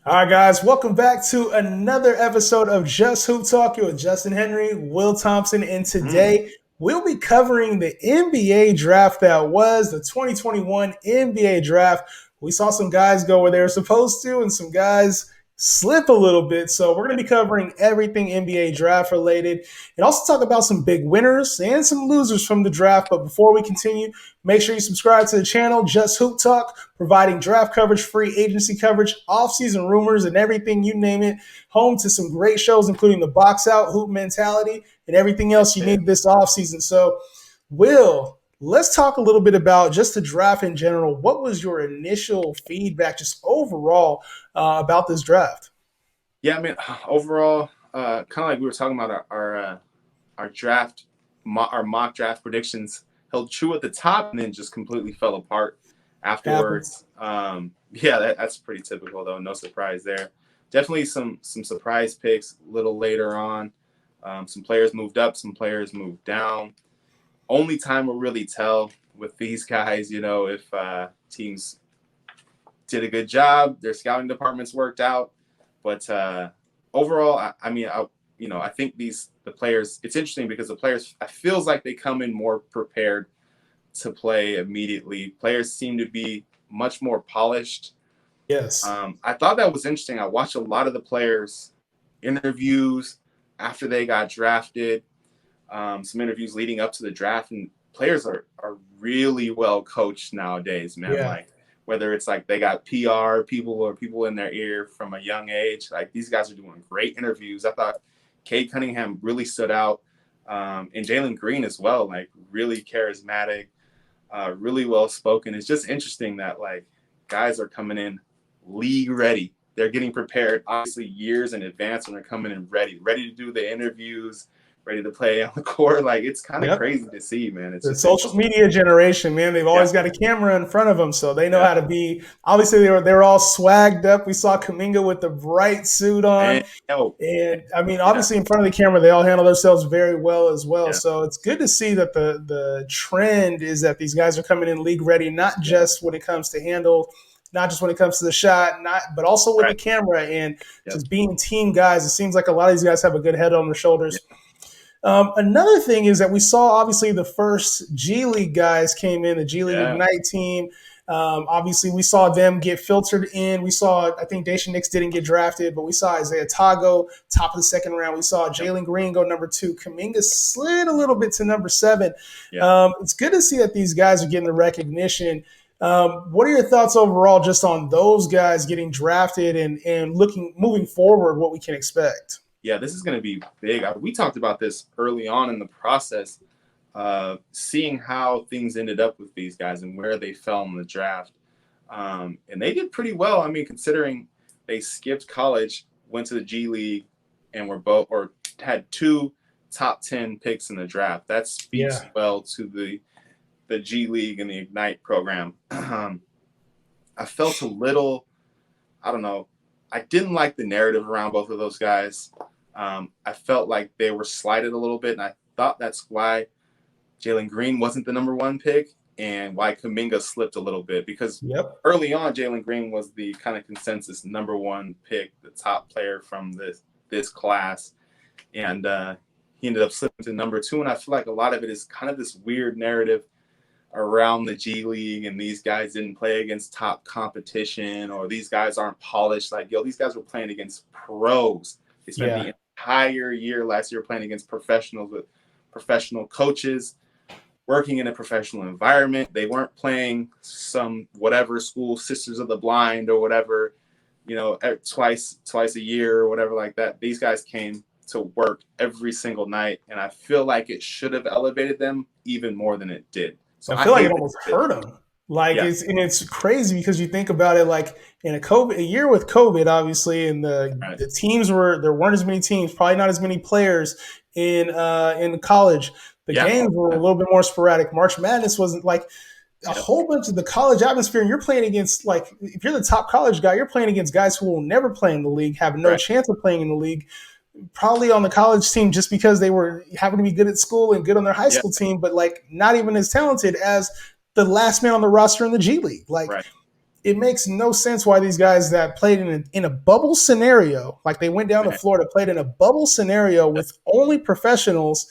All right, guys, welcome back to another episode of Just Hoop Talk. You're with Justin Henry, Will Thompson, and Mm. today we'll be covering the NBA draft that was the 2021 NBA draft. We saw some guys go where they were supposed to, and some guys slip a little bit. So we're going to be covering everything NBA draft related, and also talk about some big winners and some losers from the draft. But before we continue, make sure you subscribe to the channel, Just Hoop Talk, providing draft coverage, free agency coverage, off-season rumors, and everything, you name it. Home to some great shows, including the Box Out, Hoop Mentality, and everything else you Yeah, need this off-season. So, Will, let's talk a little bit about just the draft in general. What was your initial feedback, just overall, about this draft? yeah. I mean, overall, kind of like we were talking about our draft, our mock draft predictions held true at the top, and then just completely fell apart Happens. afterwards. Yeah, that's pretty typical though. No surprise there. Definitely some surprise picks a little later on. Some players moved up, some players moved down. Only time will really tell with these guys, if teams did a good job, their scouting departments worked out. But overall, I think the players. It's interesting because the players, it feels like they come in more prepared to play immediately. Players seem to be much more polished. Yes. I thought that was interesting. I watched a lot of the players' interviews after they got drafted, some interviews leading up to the draft, and players are really well coached nowadays, man. Yeah. Like whether it's like they got PR people or people in their ear from a young age, like these guys are doing great interviews. I thought Cade Cunningham really stood out, and Jalen Green as well, like really charismatic, really well spoken. It's just interesting that like guys are coming in league ready. They're getting prepared, obviously years in advance, and they're coming in ready to do the interviews, ready to play on the court. Like it's kind of Yep. crazy to see, man. It's The just social interesting. media generation, man, they've Yeah, always got a camera in front of them, so they know yeah, how to be. Obviously, they were all swagged up. We saw Kaminga with the bright suit on, and oh, and I mean, yeah, obviously, in front of the camera, they all handle themselves very well as well. yeah, So it's good to see that the trend is that these guys are coming in league ready, not yeah, just when it comes to handle, not just when it comes to the shot, not but also with the right, camera and yep, just being team guys. It seems like a lot of these guys have a good head on their yeah, shoulders. Another thing is that we saw obviously the first G League guys came in, the G League yeah, Ignite team. Obviously, we saw them get filtered in. We saw, I think Dacian Nix didn't get drafted, but we saw Isaiah Tago, top of the second round. We saw yep, Jalen Green go number 2. Kaminga slid a little bit to number 7. yeah. It's good to see that these guys are getting the recognition. What are your thoughts overall just on those guys getting drafted and moving forward, what we can expect? Yeah, this is going to be big. We talked about this early on in the process, seeing how things ended up with these guys and where they fell in the draft. And they did pretty well. I mean, considering they skipped college, went to the G League, and were both or had two top 10 picks in the draft. That speaks Yeah. well to the G League and the Ignite program. I felt a little, I don't know, I didn't like the narrative around both of those guys. I felt like they were slighted a little bit, and I thought that's why Jalen Green wasn't the number one pick and why Kaminga slipped a little bit because Yep. early on Jalen Green was the kind of consensus number one pick, the top player from this class, and he ended up slipping to number two. And I feel like a lot of it is kind of this weird narrative around the G League, and these guys didn't play against top competition, or these guys aren't polished. Like, yo, these guys were playing against pros. They spent Yeah. the entire year last year playing against professionals with professional coaches, working in a professional environment. They weren't playing some whatever school, Sisters of the Blind or whatever, twice a year or whatever like that. These guys came to work every single night, and I feel like it should have elevated them even more than it did. So I I feel like it hated almost it. hurt them. Like Yeah, it's crazy because you think about it, like in a year with COVID, obviously, and right. the teams there weren't as many teams, probably not as many players in college. The Yeah, games were a little bit more sporadic. March Madness wasn't like a yeah, whole bunch of the college atmosphere, and you're playing against, like, if you're the top college guy, you're playing against guys who will never play in the league, have no right. chance of playing in the league, probably on the college team just because they were having to be good at school and good on their high Yeah, school team, but like not even as talented as the last man on the roster in the G League. Like right. it makes no sense why these guys that played in a bubble scenario, like they went down to Man, Florida, played in a bubble scenario with only professionals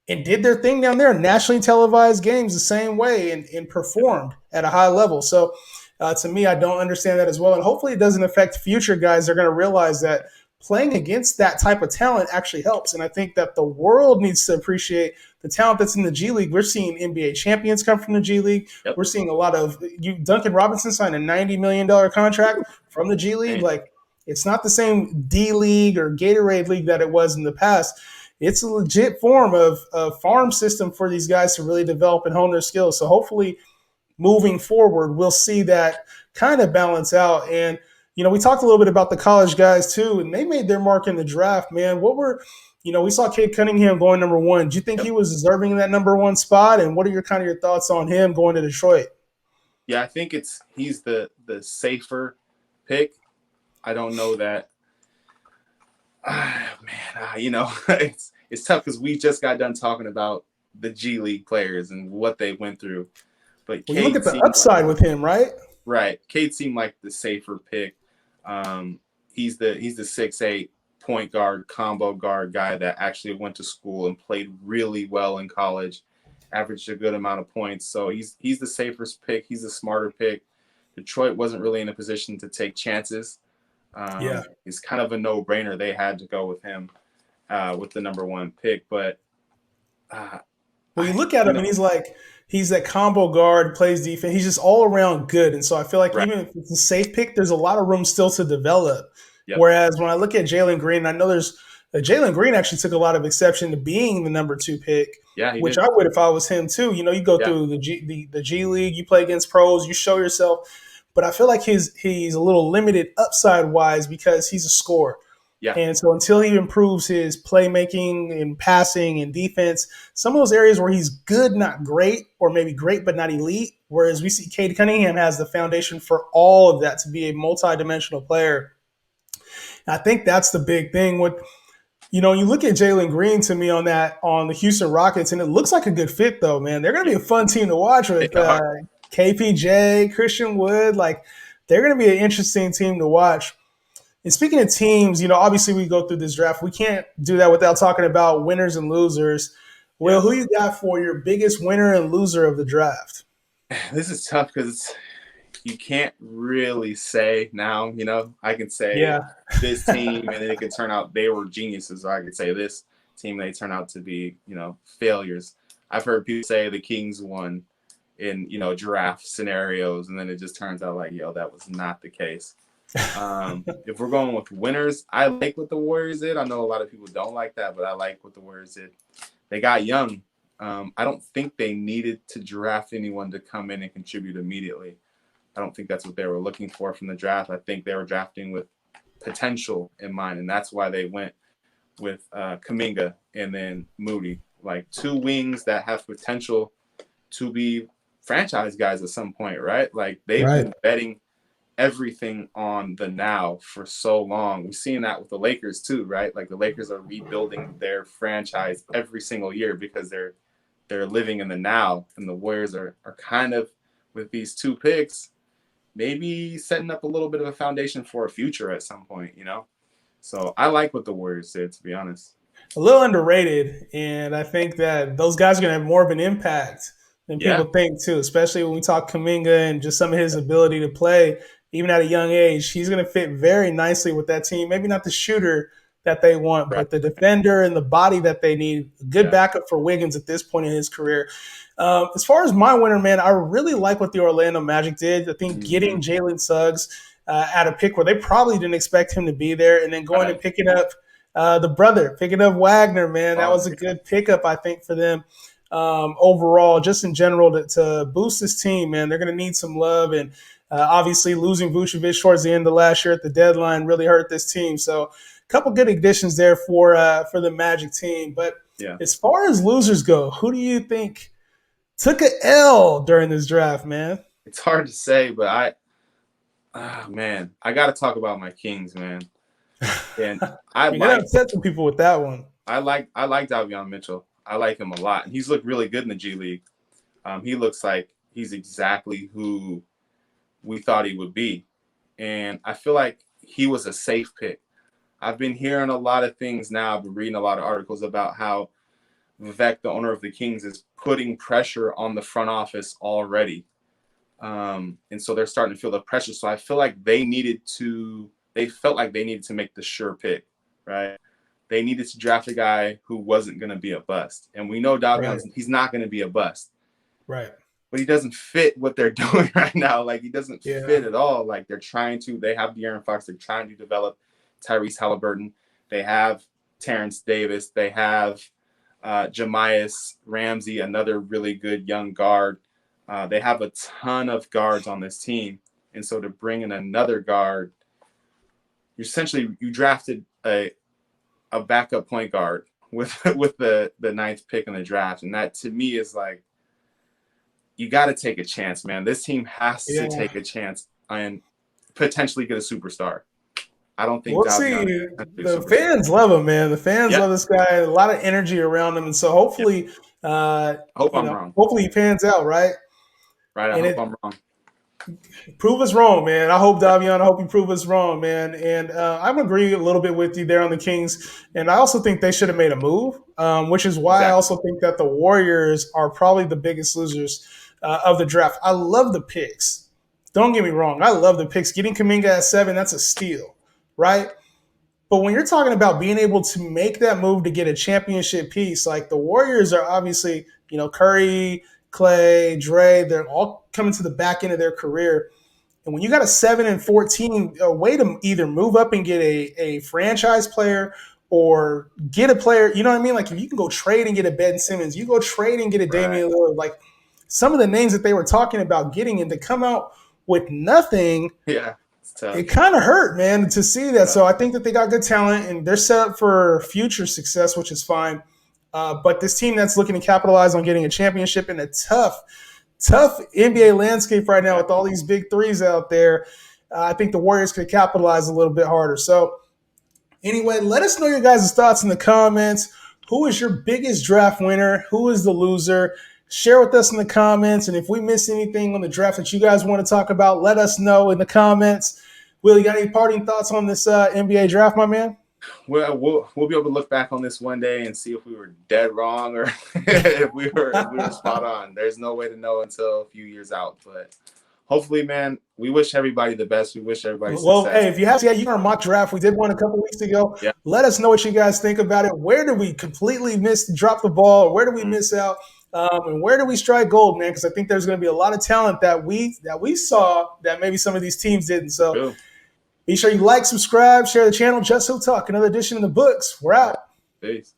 and did their thing down there, nationally televised games the same way and performed at a high level. So to me, I don't understand that as well. And hopefully it doesn't affect future guys. They're going to realize that playing against that type of talent actually helps. And I think that the world needs to appreciate the talent that's in the G League. We're seeing NBA champions come from the G League. yep. We're seeing a lot of Duncan Robinson signed a $90 million contract from the G League. Man, Like, it's not the same D League or Gatorade League that it was in the past. It's a legit form of farm system for these guys to really develop and hone their skills. So hopefully moving forward, we'll see that kind of balance out. And, we talked a little bit about the college guys too, and they made their mark in the draft, man. We saw Cade Cunningham going number one. Do you think he yep. was deserving of that number one spot? And what are your thoughts on him going to Detroit? Yeah, I think he's the safer pick. I don't know that. It's tough because we just got done talking about the G League players and what they went through. But Well, you look Cade at the seemed upside with him, right? right. Cade seemed like the safer pick. He's the 6'8" point guard, combo guard guy that actually went to school and played really well in college, averaged a good amount of points. So he's the safest pick. He's the smarter pick. Detroit wasn't really in a position to take chances. Yeah. It's kind of a no-brainer. They had to go with him with the number one pick. But Well, you look at him and he's that combo guard, plays defense. He's just all around good. And so I feel like right. even if it's a safe pick, there's a lot of room still to develop. Yep. Whereas when I look at Jalen Green, I know Jalen Green actually took a lot of exception to being the number two pick, Yeah, which did. I would if I was him too. You go through the G League, you play against pros, you show yourself. But I feel like he's a little limited upside wise because he's a scorer. Yeah. And so until he improves his playmaking and passing and defense, some of those areas where he's good, not great, or maybe great but not elite, whereas we see Cade Cunningham has the foundation for all of that to be a multi-dimensional player. And I think that's the big thing with you look at Jalen Green to me on the Houston Rockets, and it looks like a good fit though, man. They're gonna be a fun team to watch with KPJ, Christian Wood. Like they're gonna be an interesting team to watch. And speaking of teams, obviously we go through this draft. We can't do that without talking about winners and losers. Will, who you got for your biggest winner and loser of the draft? This is tough because you can't really say now. I can say this team, and then it could turn out they were geniuses. Or I could say this team, they turn out to be failures. I've heard people say the Kings won in draft scenarios, and then it just turns out like that was not the case. If we're going with winners, I like what the Warriors did. I know a lot of people don't like that, but I like what the Warriors did. They got young. I don't think they needed to draft anyone to come in and contribute immediately. I don't think that's what they were looking for from the draft. I think they were drafting with potential in mind, and that's why they went with Kuminga and then Moody, like two wings that have potential to be franchise guys at some point, right? Like they've been betting everything on the now for so long. We've seen that with the Lakers too, right? Like the Lakers are rebuilding their franchise every single year because they're living in the now, and the Warriors are kind of with these two picks maybe setting up a little bit of a foundation for a future at some point, So I like what the Warriors did, to be honest. A little underrated, and I think that those guys are going to have more of an impact than people think too, especially when we talk Kuminga and just some of his ability to play even at a young age. He's going to fit very nicely with that team. Maybe not the shooter that they want, but the defender and the body that they need. A good backup for Wiggins at this point in his career. As far as my winner, man, I really like what the Orlando Magic did. I think getting Jalen Suggs at a pick where they probably didn't expect him to be there, and then going and picking up picking up Wagner, man. That was a good pickup, I think, for them overall, just in general, to boost this team, man. They're going to need some love, and obviously losing Vucevic towards the end of last year at the deadline really hurt this team. So a couple good additions there for the Magic team. But as far as losers go, who do you think took an L during this draft, man? It's hard to say, but I got to talk about my Kings, man. And You're gonna upset some people with that one. I like Davion Mitchell. I like him a lot, and he's looked really good in the G League. He looks like he's exactly who we thought he would be. And I feel like he was a safe pick. I've been hearing a lot of things now. I've been reading a lot of articles about how Vivek, the owner of the Kings, is putting pressure on the front office already. And so they're starting to feel the pressure. So I feel like they felt like they needed to make the sure pick, right? They needed to draft a guy who wasn't going to be a bust. And we know Right. He's not going to be a bust. Right. But he doesn't fit what they're doing right now. Like, he doesn't Yeah. fit at all. Like, they have De'Aaron Fox. They're trying to develop Tyrese Halliburton. They have Terrence Davis. They have Jamias Ramsey, another really good young guard. They have a ton of guards on this team. And so to bring in another guard, you drafted a backup point guard with the ninth pick in the draft. And that, to me, is like, you got to take a chance, man. This team has to take a chance and potentially get a superstar. I don't think We'll see. Davion The fans love him, man. The fans Yeah. love this guy. A lot of energy around him, and so hopefully, Hope I'm wrong. hopefully he pans out, right? Right. I hope I'm wrong. Prove us wrong, man. I hope Davion. I hope you prove us wrong, man. And I'm agree a little bit with you there on the Kings, and I also think they should have made a move, which is why I also think that the Warriors are probably the biggest losers of the draft. I love the picks. Don't get me wrong. I love the picks. Getting Kuminga at 7, that's a steal, right? But when you're talking about being able to make that move to get a championship piece, like the Warriors are obviously, Curry, Clay, Dre, they're all coming to the back end of their career. And when you got a 7 and 14, a way to either move up and get a franchise player or get a player, you know what I mean? Like, if you can go trade and get a Ben Simmons, you go trade and get a Damian Lillard, like some of the names that they were talking about getting, and to come out with nothing. Yeah. It kind of hurt, man, to see that. So I think that they got good talent and they're set up for future success, which is fine. But this team that's looking to capitalize on getting a championship in a tough NBA landscape right now with all these big threes out there, I think the Warriors could capitalize a little bit harder. So anyway, let us know your guys' thoughts in the comments. Who is your biggest draft winner? Who is the loser? Share with us in the comments. And if we miss anything on the draft that you guys want to talk about, let us know in the comments. Will, you got any parting thoughts on this NBA draft, my man? Well, we'll be able to look back on this one day and see if we were dead wrong or if we were spot on. There's no way to know until a few years out. But hopefully, man, we wish everybody the best. We wish everybody success. Well, hey, if you have our mock draft, we did one a couple weeks ago. Yeah. Let us know what you guys think about it. Where did we completely drop the ball? Where did we miss out? And where do we strike gold, man? Because I think there's going to be a lot of talent that we saw that maybe some of these teams didn't. So be sure you like, subscribe, share the channel. Just HoopTalk, another edition of the books. We're out. Peace.